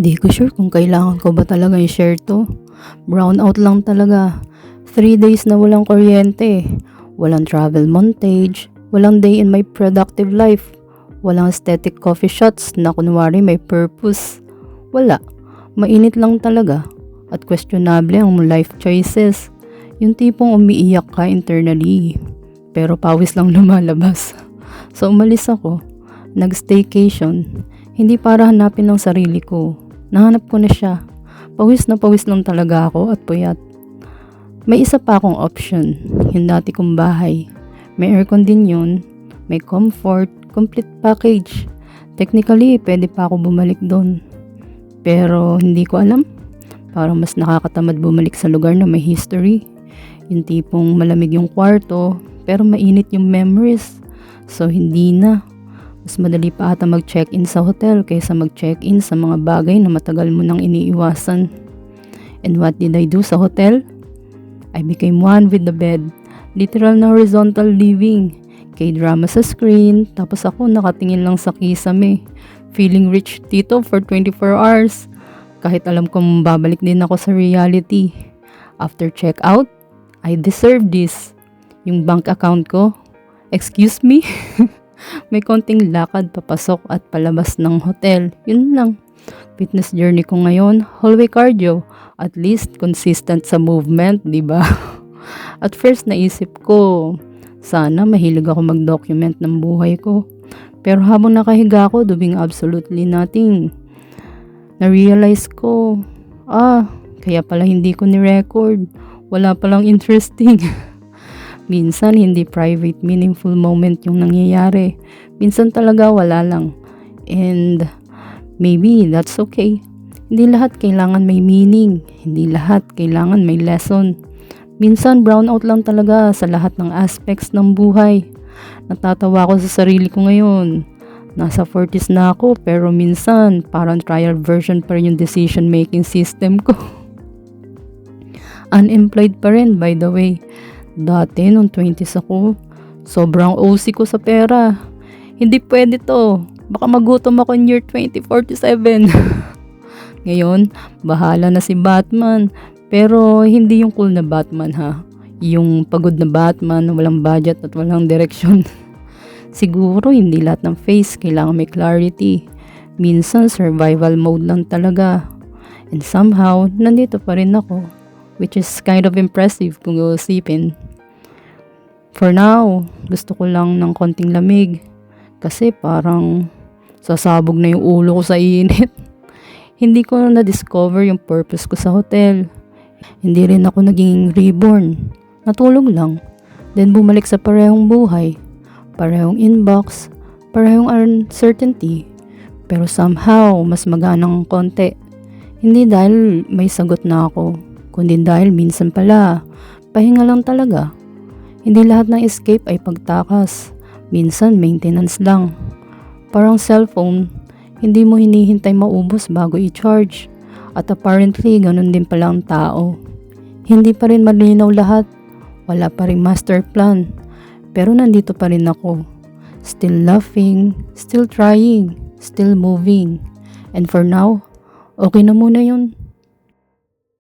Di ko sure kung kailangan ko ba talaga i-share to. Brown out lang talaga. 3 days na walang kuryente. Walang travel montage. Walang day in my productive life. Walang aesthetic coffee shots na kunwari may purpose. Wala. Mainit lang talaga. At questionable ang life choices. Yung tipong umiiyak ka internally. Pero pawis lang lumalabas. So umalis ako. Nag-staycation. Hindi para hanapin ng sarili ko. Nahanap ko na siya. Pawis na pawis lang talaga ako at puyat. May isa pa akong option. Yung dati kong bahay. May aircon din yun. May comfort. Complete package. Technically, pwede pa ako bumalik doon. Pero hindi ko alam. Parang mas nakakatamad bumalik sa lugar na may history. Yung tipong malamig yung kwarto. Pero mainit yung memories. So hindi na. Mas madali pa ata mag-check-in sa hotel kaysa mag-check-in sa mga bagay na matagal mo nang iniiwasan. And what did I do sa hotel? I became one with the bed. Literal na horizontal living. K-drama sa screen, tapos ako nakatingin lang sa kisame. Feeling rich dito for 24 hours. Kahit alam kong babalik din ako sa reality. After check-out, I deserve this. Yung bank account ko, excuse me? May konting lakad papasok at palabas ng hotel. Yun lang. Fitness journey ko ngayon, hallway cardio. At least consistent sa movement, di ba? At first naisip ko, sana mahilig ako mag-document ng buhay ko. Pero habang nakahiga ako, doing absolutely nothing. Na-realize ko, kaya pala hindi ko ni-record. Wala palang interesting. Minsan, hindi private, meaningful moment yung nangyayari. Minsan talaga wala lang. And maybe that's okay. Hindi lahat kailangan may meaning. Hindi lahat kailangan may lesson. Minsan, brown out lang talaga sa lahat ng aspects ng buhay. Natatawa ko sa sarili ko ngayon. Nasa 40s na ako, pero minsan, parang trial version pa rin yung decision-making system ko. Unemployed pa rin, by the way. Dati, nung 20s ako, sobrang OC ko sa pera. Hindi pwede to. Baka magutom ako in year 2047. Ngayon, bahala na si Batman. Pero hindi yung cool na Batman ha. Yung pagod na Batman, walang budget at walang direksyon. Siguro hindi lahat ng face kailangan may clarity. Minsan survival mode lang talaga. And somehow, nandito pa rin ako. Which is kind of impressive kung uusipin. For now, gusto ko lang ng konting lamig. Kasi parang sasabog na yung ulo ko sa init. Hindi ko na-discover yung purpose ko sa hotel. Hindi rin ako naging reborn. Natulog lang. Then bumalik sa parehong buhay. Parehong inbox. Parehong uncertainty. Pero somehow, mas maganang konti. Hindi dahil may sagot na ako. Kundi dahil minsan pala, pahinga lang talaga. Hindi lahat ng escape ay pagtakas. Minsan maintenance lang. Parang cellphone, hindi mo hinihintay maubos bago i-charge. At apparently, ganun din pala ang tao. Hindi pa rin malinaw lahat. Wala pa rin master plan. Pero nandito pa rin ako. Still laughing, still trying, still moving. And for now, okay na muna yun.